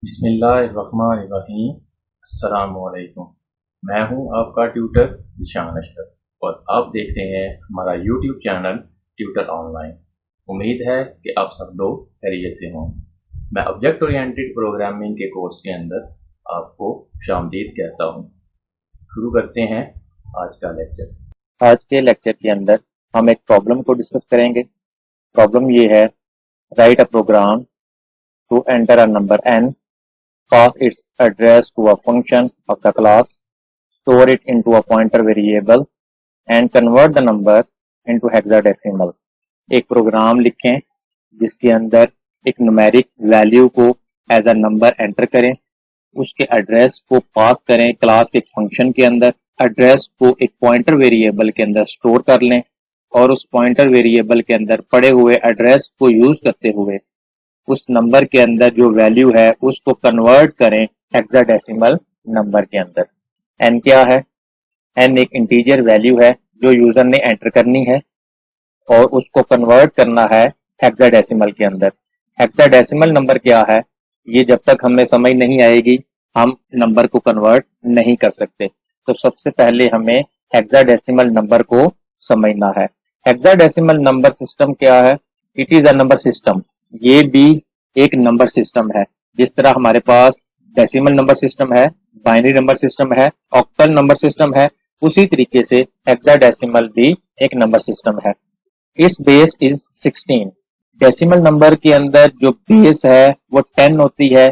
बिस्मिल्लाहिर्रहमानिर्रहीम। अस्सलामुअलैकुम। मैं हूं आपका ट्यूटर निशान अशरफ और आप देख रहे हैं हमारा यूट्यूब चैनल ट्यूटर ऑनलाइन। उम्मीद है कि आप सब लोग खैरियत से हों। मैं ऑब्जेक्ट ओरिएंटेड प्रोग्रामिंग के कोर्स के अंदर आपको खुशामदीद कहता हूं। शुरू करते हैं आज का लेक्चर। आज के लेक्चर के अंदर हम एक प्रॉब्लम को डिस्कस करेंगे। प्रॉब्लम ये है, write a program to enter a number n, pass its address to a function of the class, store it into a pointer variable and convert the number into hexadecimal। एक programme लिखें जिसके अंदर एक numeric value को as a number enter करें, उसके address को पास करें क्लास के एक फंक्शन के अंदर, एड्रेस को एक पॉइंटर वेरिएबल के अंदर स्टोर कर लें और उस पॉइंटर वेरिएबल के अंदर पड़े हुए एड्रेस को यूज करते हुए उस नंबर के अंदर जो वैल्यू है उसको कन्वर्ट करें हेक्साडेसिमल नंबर के अंदर। n क्या है? n एक इंटीजर वैल्यू है जो यूजर ने एंटर करनी है और उसको कन्वर्ट करना है हेक्साडेसिमल के अंदर। हेक्साडेसिमल नंबर क्या है, ये जब तक हमें समझ नहीं आएगी हम नंबर को कन्वर्ट नहीं कर सकते। तो सबसे पहले हमें हेक्साडेसिमल नंबर को समझना है। हेक्साडेसिमल नंबर सिस्टम क्या है? It is a number system. ये भी एक नंबर सिस्टम है। जिस तरह हमारे पास डेसिमल नंबर सिस्टम है, बाइनरी नंबर सिस्टम है, ऑक्टल नंबर सिस्टम है, उसी तरीके से हेक्साडेसिमल भी एक नंबर सिस्टम है। इस बेस इज 16। डेसिमल नंबर के अंदर जो बेस है वो 10 होती है,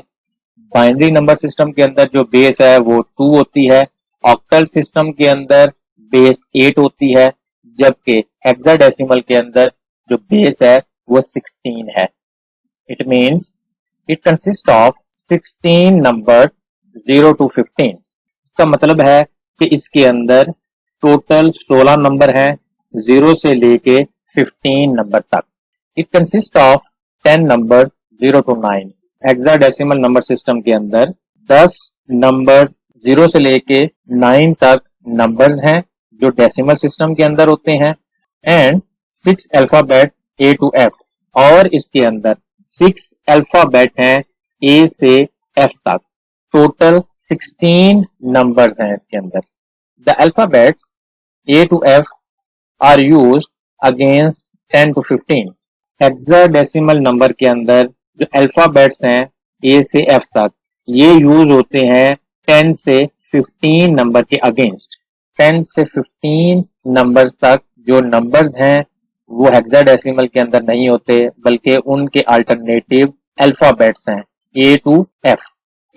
बाइनरी नंबर सिस्टम के अंदर जो बेस है वो 2 होती है, ऑक्टल सिस्टम के अंदर बेस 8 होती है, जबकि हेक्साडेसिमल के अंदर जो बेस है वो 16 है। It means it consists of 16 numbers 0 to 15। इसका मतलब है कि इसके अंदर टोटल 16 नंबर हैं 0 से लेके 15 नंबर तक। It consists of 10 numbers 0 to 9। Hexadecimal number system के अंदर 10 नंबर्स 0 से लेके 9 तक नंबर्स हैं जो डेसिमल सिस्टम के अंदर होते हैं, and 6 alphabet A to F, और इसके अंदर 6 अल्फाबेट हैं A से F तक। टोटल 16 नंबर्स हैं इसके अंदर। The alphabets A to F are used against 10 to 15। Hexadecimal number के अंदर जो अल्फाबेट्स हैं A से F तक, ये यूज होते हैं 10 से 15 नंबर के अगेंस्ट। 10 से 15 नंबर्स तक जो नंबर्स हैं वो हेक्साडेसिमल के अंदर नहीं होते, बल्कि उनके अल्टरनेटिव अल्फाबेट्स हैं A to F।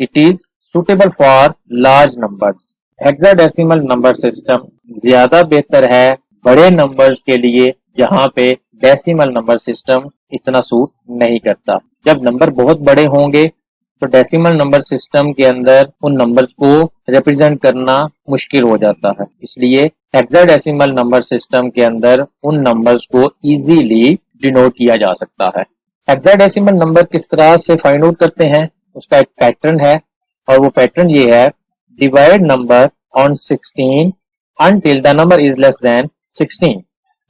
It is suitable for large numbers. Hexadecimal number system ज्यादा बेहतर है बड़े नंबर्स के लिए जहां पे डेसिमल नंबर सिस्टम इतना सूट नहीं करता। जब नंबर बहुत बड़े होंगे तो डेसिमल नंबर सिस्टम के अंदर उन नंबर्स को रिप्रेजेंट करना मुश्किल हो जाता है, इसलिए हेक्साडेसिमल नंबर सिस्टम के अंदर उन नंबर्स को इजीली डिनोट किया जा सकता है। हेक्साडेसिमल नंबर किस तरह से फाइंड आउट करते हैं, उसका एक पैटर्न है और वो पैटर्न ये है, divide number on 16 until the number is less than 16।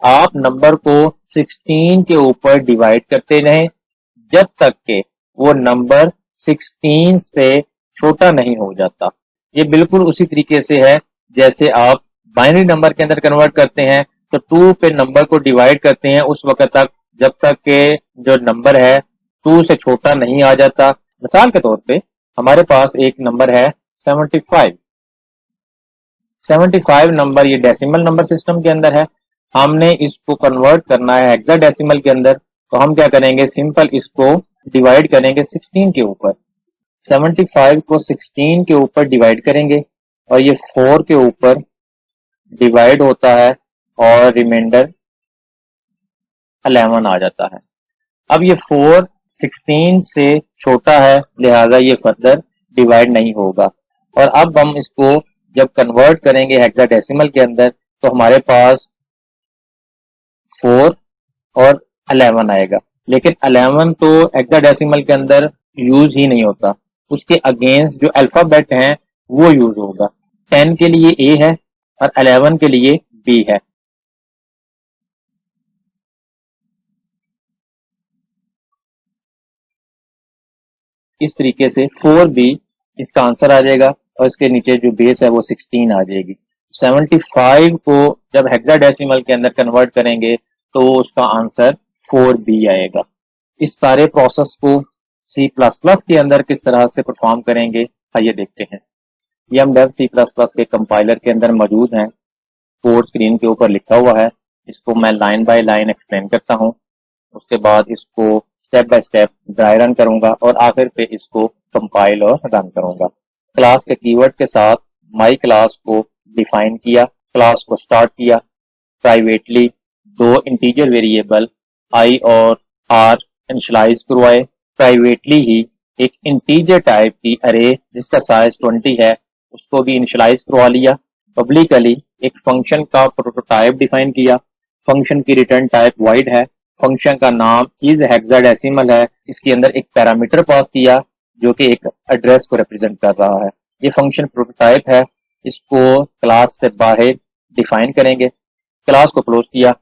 आप नंबर को 16 के ऊपर डिवाइड करते रहें जब तक के वो नंबर 16 से छोटा नहीं हो जाता। ये बिल्कुल उसी तरीके से है जैसे आप बाइनरी नंबर के अंदर कन्वर्ट करते हैं तो 2 पे नंबर को डिवाइड करते हैं उस वक्त तक जब तक के जो नंबर है 2 से छोटा नहीं आ जाता। मिसाल के तौर पे हमारे पास एक नंबर है 75। 75 नंबर ये डेसिमल नंबर सिस्टम के अंदर है, हमने इसको कन्वर्ट करना है हेक्साडेसिमल के अंदर, तो हम क्या करेंगे, सिंपल इसको डिवाइड करेंगे 16 के ऊपर। 75 को 16 के ऊपर डिवाइड करेंगे और ये 4 के ऊपर डिवाइड होता है और रिमाइंडर 11 आ जाता है। अब ये 4 16 से छोटा है लिहाजा ये फर्दर डिवाइड नहीं होगा, और अब हम इसको जब कन्वर्ट करेंगे हेक्साडेसिमल के अंदर तो हमारे पास 4 और 11 आएगा, लेकिन 11 तो हेक्साडेसिमल के अंदर यूज ही नहीं होता, उसके अगेंस्ट जो अल्फाबेट हैं वो यूज होगा। 10 के लिए A है और 11 के लिए B है। इस तरीके से 4b इसका आंसर आ जाएगा और इसके नीचे जो बेस है वो 16 आ जाएगी। 75 को जब हेक्साडेसिमल के अंदर कन्वर्ट करेंगे तो उसका आंसर 4b आएगा। इस सारे प्रोसेस को C++ के अंदर किस तरह से परफॉर्म करेंगे आइए देखते हैं। ये हम डेव C++ के कंपाइलर के अंदर मौजूद हैं। कोड स्क्रीन के ऊपर लिखा हुआ है, इसको मैं लाइन बाय लाइन एक्सप्लेन करता हूँ। उसके बाद इसको step by step dry run करूंगा और आखिर पे इसको कंपाइल और रन करूंगा। क्लास के कीवर्ड के साथ माई क्लास को डिफाइन किया, क्लास को स्टार्ट किया, प्राइवेटली दो इंटीजर वेरिएबल आई और आर इनिशियलाइज करवाए, प्राइवेटली ही एक इंटीजर टाइप की अरे जिसका साइज 20 है उसको भी इनिशियलाइज करवा लिया, पब्लिकली एक फंक्शन का प्रोटोटाइप डिफाइन किया, फंक्शन की रिटर्न टाइप वॉइड है, फंक्शन का नाम इज हेक्साडेसिमल है, इसके अंदर एक पैरामीटर पास किया जो कि एक एड्रेस को रिप्रेजेंट कर रहा है। ये फंक्शन प्रोटोटाइप है, इसको क्लास से बाहर डिफाइन करेंगे। क्लास को क्लोज किया,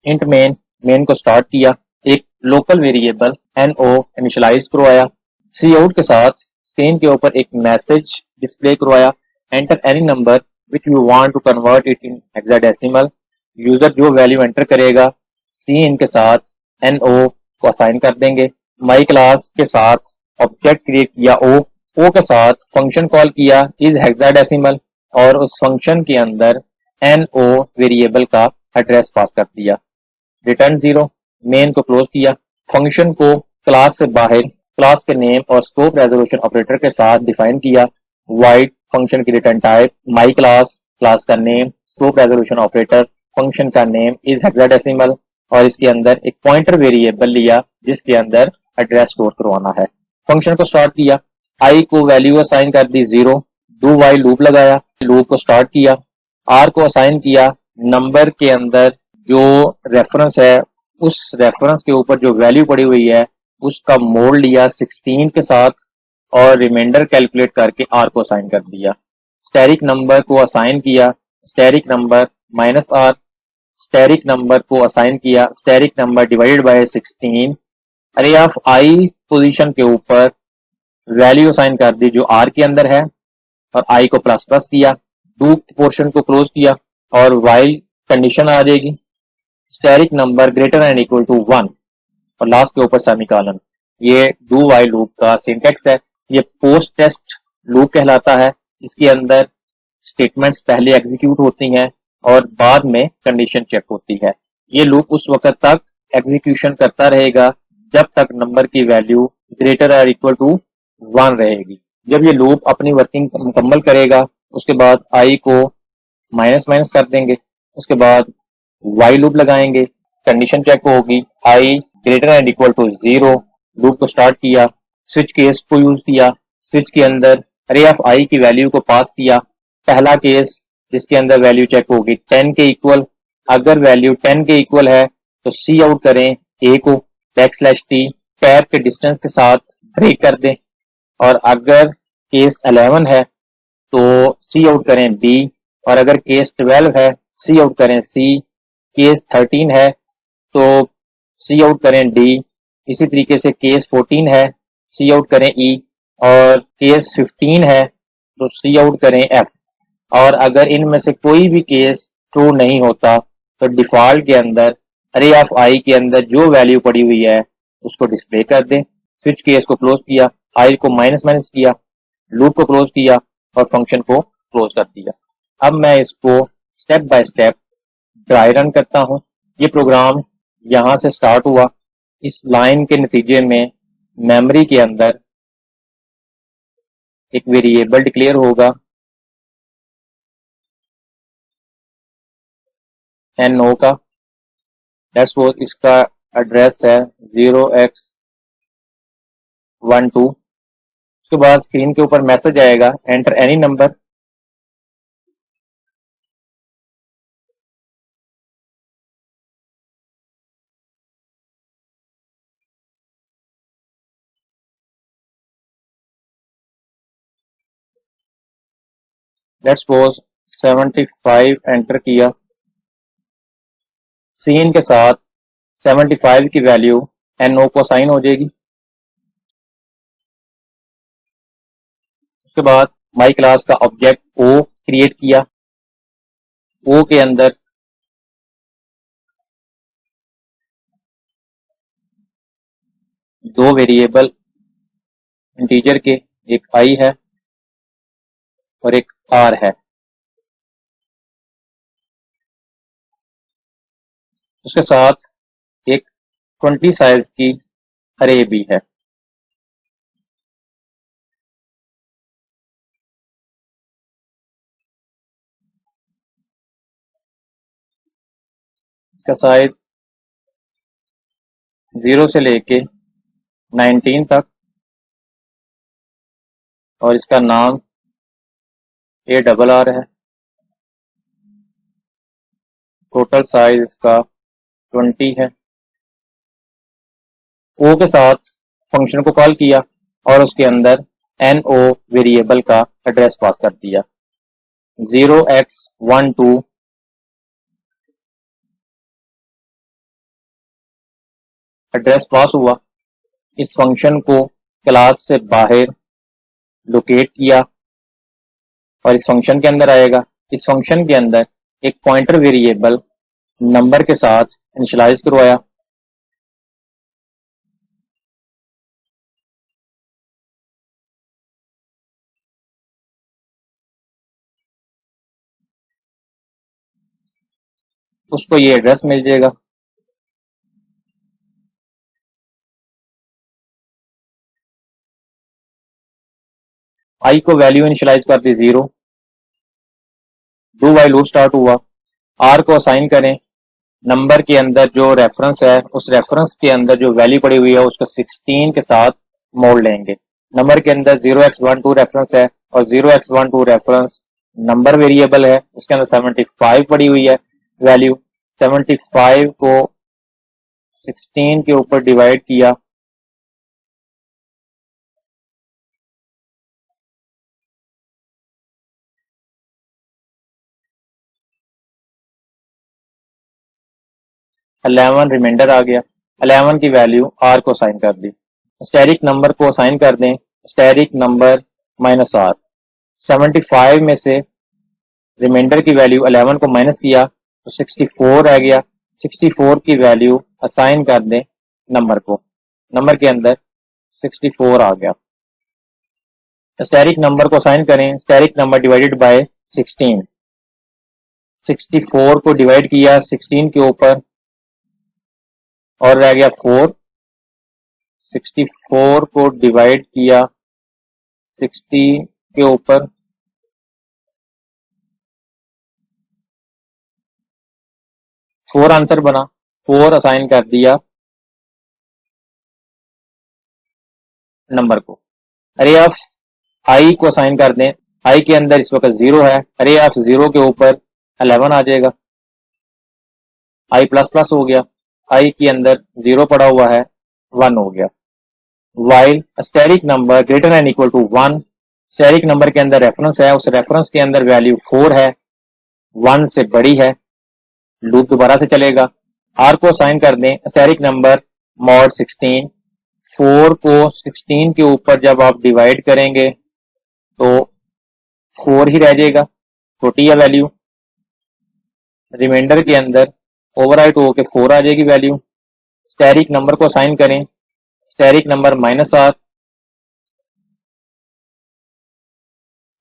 इंट मेन को स्टार्ट किया, एक लोकल वेरिएबल एनओ इनिशियलाइज करवाया, सी आउट के साथ स्क्रीन के ऊपर एक मैसेज डिस्प्ले करवाया, enter any number which you want to convert it in hexadecimal. User जो वैल्यू एंटर करेगा सी इन के साथ एनओ को असाइन कर देंगे। माई क्लास के साथ ऑब्जेक्ट क्रिएट किया ओ के साथ फंक्शन कॉल किया इज हेक्साडेसिमल और उस फंक्शन के अंदर एनओ वेरिएबल का एड्रेस पास कर दिया। रिटर्न 0, मेन को क्लोज किया, फंक्शन को क्लास से बाहर क्लास के नेम और स्कोप रेजोल्यूशन ऑपरेटर के साथ डिफाइन किया। वाइड फंक्शन की return type my class, class का name, scope resolution operator, function का नेम इज हेक्साडेसिमल और इसके अंदर एक पॉइंटर वेरिएबल लिया जिसके अंदर एड्रेस स्टोर करवाना है। फंक्शन को स्टार्ट किया, आई को वैल्यू असाइन कर दी 0, डू वाइल लूप लगाया, लूप को स्टार्ट किया, आर को असाइन किया, नंबर के अंदर जो रेफरेंस है उस रेफरेंस के ऊपर जो वैल्यू पड़ी हुई है उसका मोड लिया 16 के साथ और रिमाइंडर कैलकुलेट करके आर को असाइन कर दिया। स्टैरिक नंबर को असाइन किया, asterisk number minus r, asterisk number को असाइन किया, asterisk number divided by 16, array of I position के ऊपर वैल्यू असाइन कर दी जो आर के अंदर है और आई को प्लस प्लस किया, डू पोर्शन को क्लोज किया और वाइल कंडीशन आ जाएगी, asterisk number greater and equal to 1 और लास्ट के ऊपर सेमीकोलन। ये डू वाइल लूप का सिंटेक्स है। ये पोस्ट टेस्ट लूप कहलाता है। इसके अंदर स्टेटमेंट्स पहले एग्जीक्यूट होती हैं और बाद में कंडीशन चेक होती है। ये लूप उस वक्त तक एग्जीक्यूशन करता रहेगा जब तक नंबर की वैल्यू ग्रेटर और इक्वल टू 1 रहेगी। जब ये लूप अपनी वर्किंग मुकम्मल करेगा उसके बाद आई को माइनस माइनस कर देंगे, उसके बाद वाई लूप लगाएंगे, कंडीशन चेक होगी, I greater and equal to 0, loop को स्टार्ट किया, स्विच केस को यूज किया, स्विच के अंदर अरे ऑफ आई की वैल्यू को पास किया, पहला केस जिसके अंदर वैल्यू चेक होगी 10 के इक्वल, अगर वैल्यू 10 के इक्वल है तो सी आउट करें ए को \t टैब के डिस्टेंस के साथ ब्रेक कर दें और अगर केस 11 है तो सी आउट करें बी और अगर केस 12 है सी आउट करें सी, केस 13 है तो सी आउट करें डी, इसी तरीके से केस 14 है सी आउट करें ई और केस 15 है तो सी आउट करें एफ और अगर इनमें से कोई भी केस ट्रू नहीं होता तो डिफॉल्ट के अंदर अरे ऑफ आई के अंदर जो वैल्यू पड़ी हुई है उसको डिस्प्ले कर दें। स्विच केस को क्लोज किया, आई को माइनस माइनस किया, लूप को क्लोज किया और फंक्शन को क्लोज कर दिया। अब मैं इसको step by step dry run करता हूं। ये प्रोग्राम यहां से स्टार्ट हुआ, इस लाइन के नतीजे में मेमोरी के अंदर एक वेरिएबल डिक्लेयर होगा एनओ का, दैट्स वो इसका एड्रेस है 0x12। उसके बाद स्क्रीन के ऊपर मैसेज आएगा enter any number, let's suppose 75 enter किया, सीन के साथ 75 की वैल्यू एनओ को असाइन हो जाएगी। उसके बाद माई क्लास का ऑब्जेक्ट ओ क्रिएट किया। ओ के अंदर दो वेरिएबल इंटीजर के, एक आई है और एक आर है। उसके साथ एक 20 साइज की अरे भी है। इसका साइज 0 से लेके 19 तक और इसका नाम ARR है। टोटल साइज इसका 20 है। ओ के साथ फंक्शन को कॉल किया और उसके अंदर NO वेरिएबल का एड्रेस पास कर दिया। 0x12 एड्रेस पास हुआ। इस फंक्शन को क्लास से बाहर लोकेट किया और इस फंक्शन के अंदर आएगा। इस फंक्शन के अंदर एक पॉइंटर वेरिएबल नंबर के साथ इनिशियलाइज करवाया। उसको ये एड्रेस मिल जाएगा। आई को वैल्यू इनिशियलाइज कर दी 0। डू वाइल लूप स्टार्ट हुआ। आर को असाइन करें। नंबर के अंदर जो रेफरेंस है उस रेफरेंस के अंदर जो वैल्यू पड़ी हुई है उसको 16 के साथ मोड़ लेंगे। नंबर के अंदर 0x12 रेफरेंस है और 0x12 रेफरेंस नंबर वेरिएबल है। उसके अंदर 75 पड़ी हुई है वैल्यू। 75 को 16 के ऊपर डिवाइड किया। $11 रिमाइंडर आ गया। 11 की वैल्यू आर को असाइन कर दी। स्टैटिक नंबर को असाइन कर दें। Static number -r। 75 में से रिमाइंडर की वैल्यू 11 को माइनस किया तो 64 रह गया। 64 की वैल्यू असाइन कर दें नंबर को। नंबर के अंदर 64 आ गया। स्टैटिक नंबर को असाइन करें। Static number divided by 16। 64 को डिवाइड किया 16 के ऊपर और रह गया 4। 64 को डिवाइड किया 60 के ऊपर फोर आंसर बना। 4 असाइन कर दिया नंबर को। अरे ऑफ आई को असाइन कर दें। आई के अंदर इस वक्त 0 है। अरे ऑफ 0 के ऊपर 11 आ जाएगा। आई प्लस प्लस हो गया। आई के अंदर 0 पड़ा हुआ है 1 हो गया। While static number greater than equal to 1। Static number के अंदर रेफरेंस है। उस रेफरेंस के अंदर वैल्यू 4 है, 1 से बड़ी है। लूप दोबारा से चलेगा। आर को असाइन कर दें। Static number mod 16। 4 को 16 के ऊपर जब आप डिवाइड करेंगे तो 4 ही रह जाएगा, छोटी है वैल्यू। रिमाइंडर के अंदर ओवरराइट होकर 4 आ जाएगी वैल्यू। स्टैटिक नंबर को असाइन करें। Static number -r।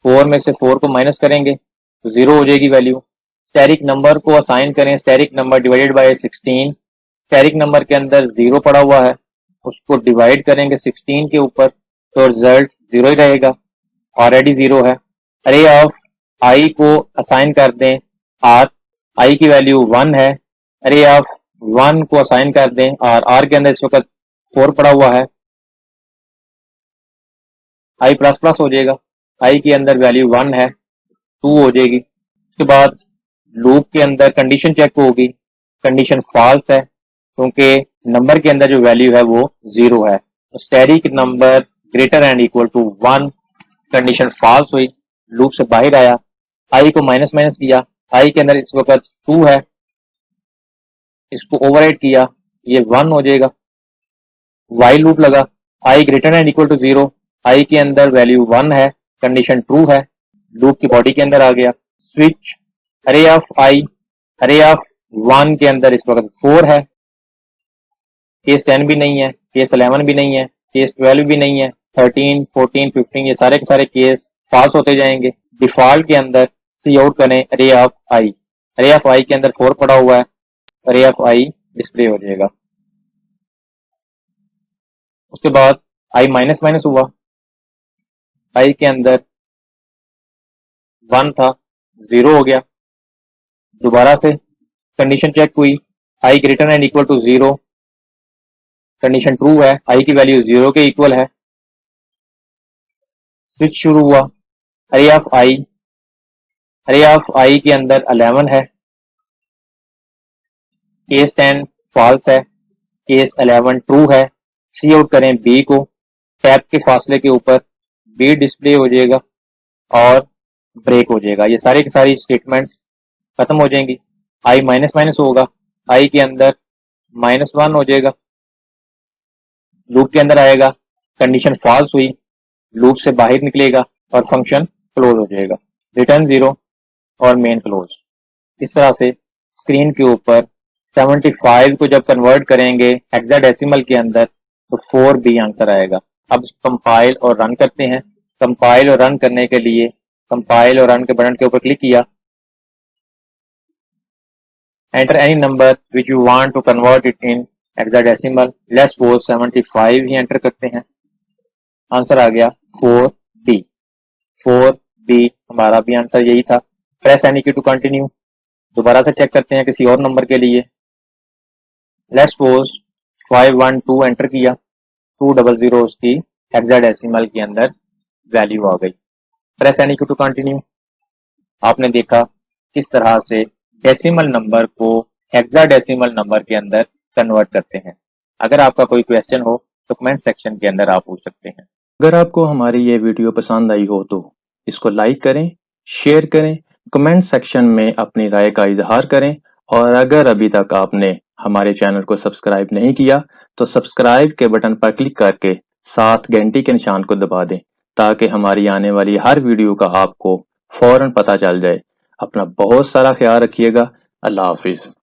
4 में से 4 को माइनस करेंगे तो 0 हो जाएगी वैल्यू। स्टैटिक नंबर को असाइन करें। Static number divided by 16। Static number के अंदर 0 पड़ा हुआ है, उसको डिवाइड करेंगे 16 के ऊपर तो रिजल्ट 0 ही रहेगा, ऑलरेडी 0 है। अरे ऑफ आई को असाइन कर दें आर। आई की वैल्यू 1 है। अरे ऑफ 1 को असाइन कर दें आर। आर के अंदर इस वक्त 4 पड़ा हुआ है। आई प्लस प्लस हो जाएगा। आई के अंदर वैल्यू 1 है, 2 हो जाएगी। उसके बाद लूप के अंदर कंडीशन चेक होगी। कंडीशन फॉल्स है क्योंकि नंबर के अंदर जो वैल्यू है वो 0 है। Static number greater and equal to 1। Condition false हुई, लूप से बाहर आया। आई को माइनस माइनस किया। आई के अंदर इस वक्त 2 है, इसको ओवरराइट किया, ये 1 हो जाएगा। वाइल लूप लगा। आई ग्रेटर एंड इक्वल टू 0। आई के अंदर वैल्यू 1 है। कंडीशन ट्रू है, लूप की बॉडी के अंदर आ गया। स्विच अरे ऑफ आई, अरे ऑफ 1 के अंदर इस वक्त 4 है, केस 10 भी नहीं है, केस 11 भी नहीं है, केस 12 भी नहीं है, 13, 14, 15 ये सारे के सारे केस फॉल्स होते जाएंगे। डिफॉल्ट के अंदर सी आउट करें अरे ऑफ आई, अरे ऑफ आई के अंदर 4 पड़ा हुआ है, अरे ऑफ आई डिस्प्ले हो जाएगा। उसके बाद आई माइनस माइनस हुआ, आई के अंदर 1 था, 0 हो गया। दोबारा से कंडीशन चेक हुई, I greater and equal to 0, condition true है, आई की वैल्यू 0 के इक्वल है। स्विच शुरू हुआ, अरे ऑफ आई, अरे ऑफ आई के अंदर 11 है, केस 10 फॉल्स है, केस 11 ट्रू है। सी आउट करें बी को, टैप के फासले के ऊपर बी डिस्प्ले हो जाएगा और ब्रेक हो जाएगा। ये सारे की सारी स्टेटमेंट्स खत्म हो जाएंगी। आई माइनस माइनस होगा, आई के अंदर -1 हो जाएगा, लूप के अंदर आएगा, कंडीशन फॉल्स हुई, लूप से बाहर निकलेगा और फंक्शन क्लोज हो जाएगा। रिटर्न 0 और मेन क्लोज। इस तरह से स्क्रीन के ऊपर 75 को जब कन्वर्ट करेंगे हेक्साडेसिमल के अंदर तो 4B आंसर आएगा। अब कंपाइल और रन करते हैं। कंपाइल और रन करने के लिए कंपाइल और रन के बटन के ऊपर क्लिक किया। Enter any number which you want to convert it in hexadecimal. Let's suppose 75 ही एंटर करते हैं। आंसर आ गया 4B। 4B हमारा भी आंसर यही था। प्रेस एनी की टू कंटिन्यू। दोबारा से चेक करते हैं किसी और नंबर के लिए। लेट्स सपोज 512 एंटर किया, 200 उसकी हेक्साडेसिमल के अंदर वैल्यू आ गई। प्रेस एनी की टू कंटिन्यू। आपने देखा किस तरह से डेसिमल नंबर को हेक्साडेसिमल नंबर के अंदर कन्वर्ट करते हैं। अगर आपका कोई क्वेश्चन हो तो कमेंट सेक्शन के अंदर आप पूछ सकते हैं। अगर आपको हमारी ये वीडियो पसंद आई हो तो इसको लाइक करें, शेयर करें, कमेंट सेक्शन में अपनी राय का इजहार करें और अगर अभी तक आपने हमारे चैनल को सब्सक्राइब नहीं किया तो सब्सक्राइब के बटन पर क्लिक करके साथ घंटी के निशान को दबा दें ताकि हमारी आने वाली हर वीडियो का आपको फौरन पता चल जाए। अपना बहुत सारा ख्याल रखिएगा। अल्लाह हाफिज।